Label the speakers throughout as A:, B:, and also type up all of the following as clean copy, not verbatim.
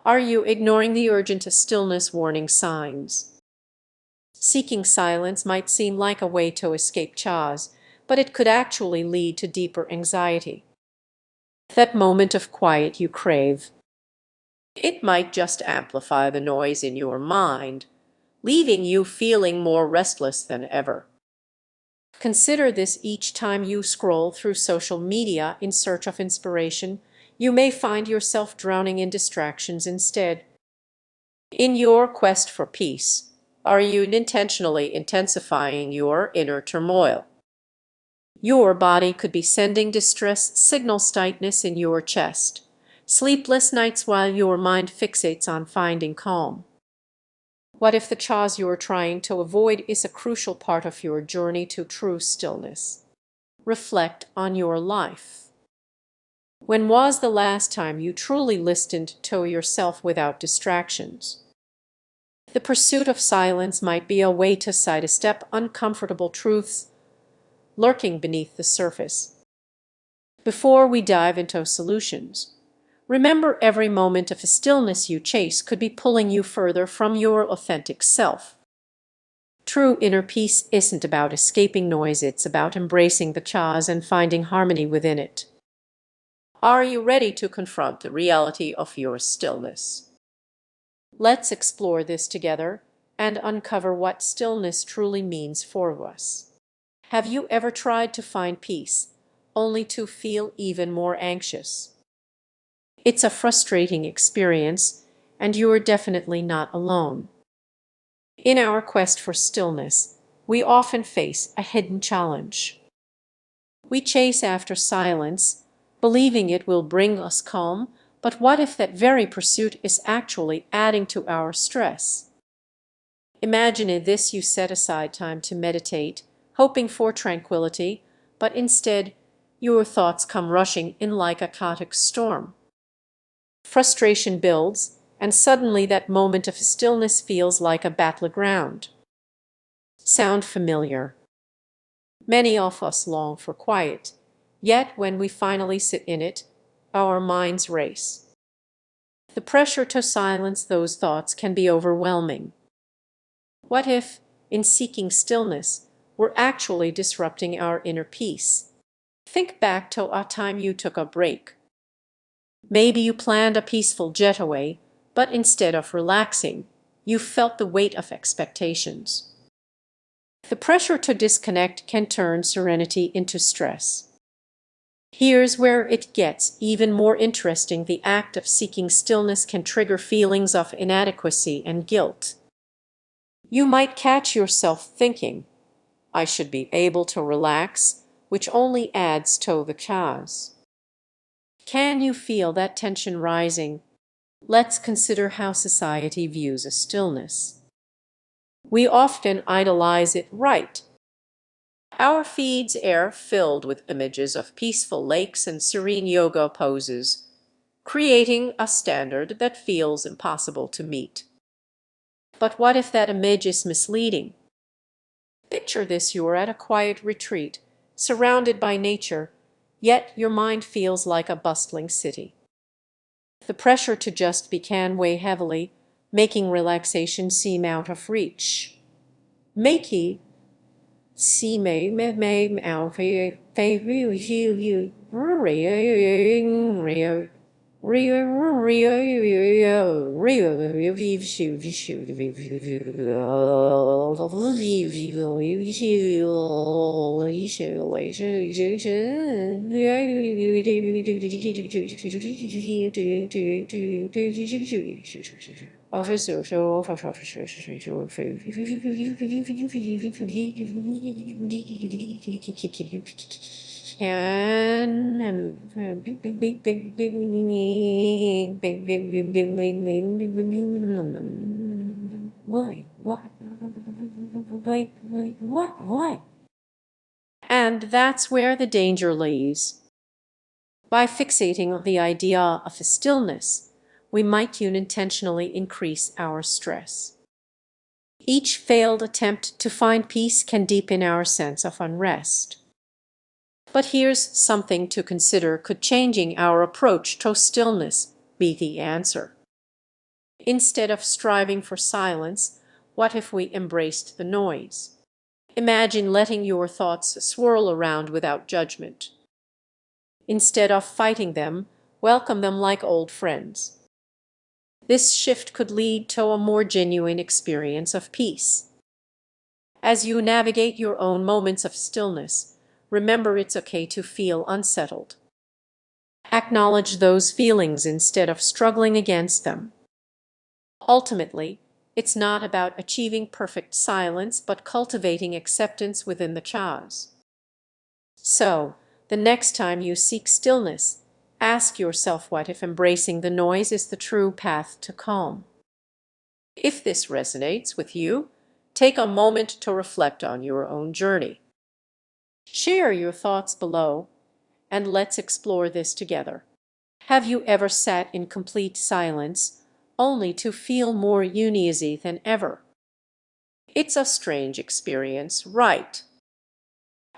A: Are you ignoring the urgent stillness warning signs? Seeking silence might seem like a way to escape chores, but it could actually lead to deeper anxiety. That moment of quiet you crave. It might just amplify the noise in your mind, leaving you feeling more restless than ever. Consider this each time you scroll through social media in search of inspiration. You may find yourself drowning in distractions instead. In your quest for peace, are you intentionally intensifying your inner turmoil? Your body could be sending distress signals, tightness in your chest, sleepless nights while your mind fixates on finding calm. What if the chores you're trying to avoid is a crucial part of your journey to true stillness? Reflect on your life. When was the last time you truly listened to yourself without distractions? The pursuit of silence might be a way to sidestep uncomfortable truths lurking beneath the surface. Before we dive into solutions, remember every moment of stillness you chase could be pulling you further from your authentic self. True inner peace isn't about escaping noise, it's about embracing the chaos and finding harmony within it. Are you ready to confront the reality of your stillness? Let's explore this together and uncover what stillness truly means for us. Have you ever tried to find peace, only to feel even more anxious? It's a frustrating experience, and you're definitely not alone. In our quest for stillness, we often face a hidden challenge. We chase after silence, believing it will bring us calm, but what if that very pursuit is actually adding to our stress? Imagine in this you set aside time to meditate, hoping for tranquility, but instead your thoughts come rushing in like a chaotic storm. Frustration builds, and suddenly that moment of stillness feels like a battleground. Sound familiar? Many of us long for quiet, yet when we finally sit in it, our minds race. The pressure to silence those thoughts can be overwhelming. What if, in seeking stillness, we're actually disrupting our inner peace? Think back to a time you took a break. Maybe you planned a peaceful getaway, but instead of relaxing, you felt the weight of expectations. The pressure to disconnect can turn serenity into stress. Here's where it gets even more interesting. The act of seeking stillness can trigger feelings of inadequacy and guilt. You might catch yourself thinking, I should be able to relax, which only adds to the chaos. Can you feel that tension rising? Let's consider how society views a stillness. We often idolize it, right? Our feeds are filled with images of peaceful lakes and serene yoga poses, creating a standard that feels impossible to meet. But what if that image is misleading? Picture this: you're at a quiet retreat, surrounded by nature, yet your mind feels like a bustling city. The pressure to just be can weigh heavily, making relaxation seem out of reach. Makey see me out Why? And that's where the danger lies. By fixating on the idea of a stillness, we might unintentionally increase our stress. Each failed attempt to find peace can deepen our sense of unrest. But here's something to consider: could changing our approach to stillness be the answer? Instead of striving for silence, what if we embraced the noise? Imagine letting your thoughts swirl around without judgment. Instead of fighting them, welcome them like old friends. This shift could lead to a more genuine experience of peace. As you navigate your own moments of stillness, remember it's okay to feel unsettled. Acknowledge those feelings instead of struggling against them. Ultimately, it's not about achieving perfect silence, but cultivating acceptance within the chaos. So, the next time you seek stillness, ask yourself what if embracing the noise is the true path to calm. If this resonates with you, take a moment to reflect on your own journey. Share your thoughts below, and let's explore this together. Have you ever sat in complete silence, only to feel more uneasy than ever? It's a strange experience, right?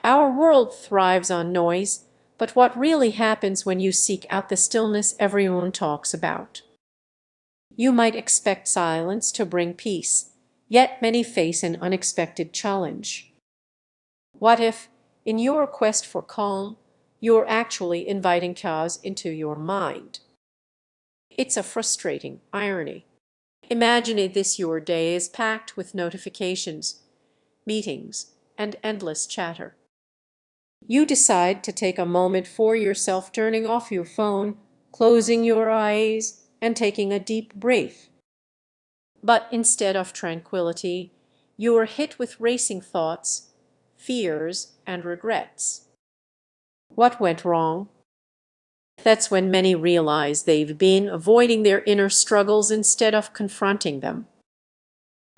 A: Our world thrives on noise, but what really happens when you seek out the stillness everyone talks about? You might expect silence to bring peace, yet many face an unexpected challenge. What if, in your quest for calm, you're actually inviting chaos into your mind? It's a frustrating irony. Imagine this: your day is packed with notifications, meetings, and endless chatter. You decide to take a moment for yourself, turning off your phone, closing your eyes, and taking a deep breath. But instead of tranquility, you are hit with racing thoughts, fears, and regrets. What went wrong? That's when many realize they've been avoiding their inner struggles instead of confronting them.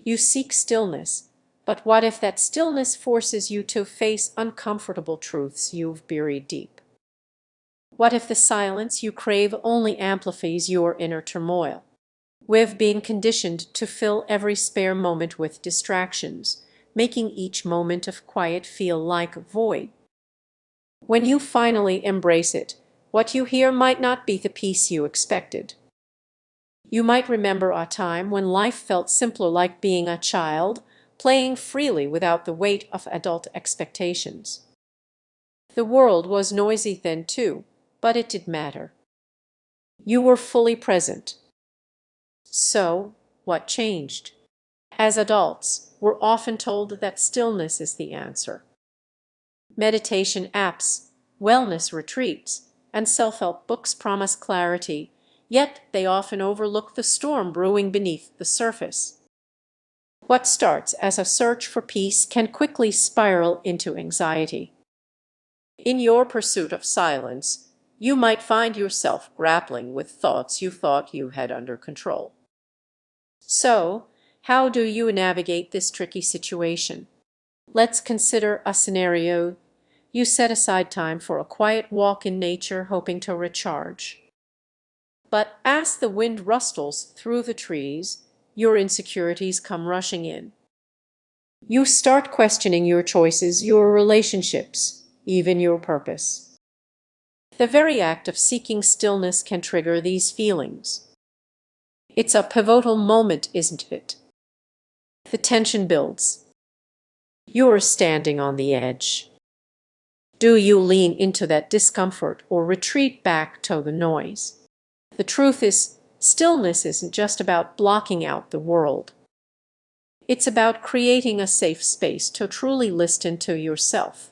A: You seek stillness, but what if that stillness forces you to face uncomfortable truths you've buried deep? What if the silence you crave only amplifies your inner turmoil? We've been conditioned to fill every spare moment with distractions, making each moment of quiet feel like a void. When you finally embrace it, what you hear might not be the peace you expected. You might remember a time when life felt simpler, like being a child, playing freely without the weight of adult expectations. The world was noisy then too, but it did matter. You were fully present. So, what changed? As adults, we're often told that stillness is the answer. Meditation apps, wellness retreats, and self-help books promise clarity, yet they often overlook the storm brewing beneath the surface. What starts as a search for peace can quickly spiral into anxiety. In your pursuit of silence, you might find yourself grappling with thoughts you thought you had under control. So, how do you navigate this tricky situation? Let's consider a scenario. You set aside time for a quiet walk in nature, hoping to recharge. But as the wind rustles through the trees, your insecurities come rushing in. You start questioning your choices, your relationships, even your purpose. The very act of seeking stillness can trigger these feelings. It's a pivotal moment, isn't it? The tension builds. You're standing on the edge. Do you lean into that discomfort or retreat back to the noise? The truth is, stillness isn't just about blocking out the world. It's about creating a safe space to truly listen to yourself.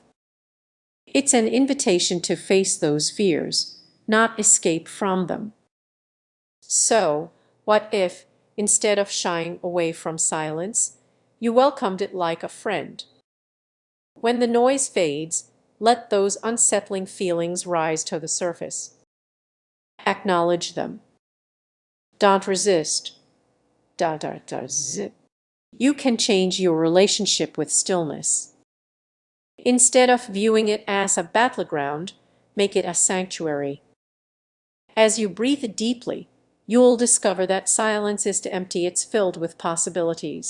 A: It's an invitation to face those fears, not escape from them. So, what if, instead of shying away from silence, you welcomed it like a friend? When the noise fades, let those unsettling feelings rise to the surface. Acknowledge them. Don't resist. Zip. You can change your relationship with stillness. Instead of viewing it as a battleground, make it a sanctuary. As you breathe deeply, you'll discover that silence isn't empty, it's filled with possibilities.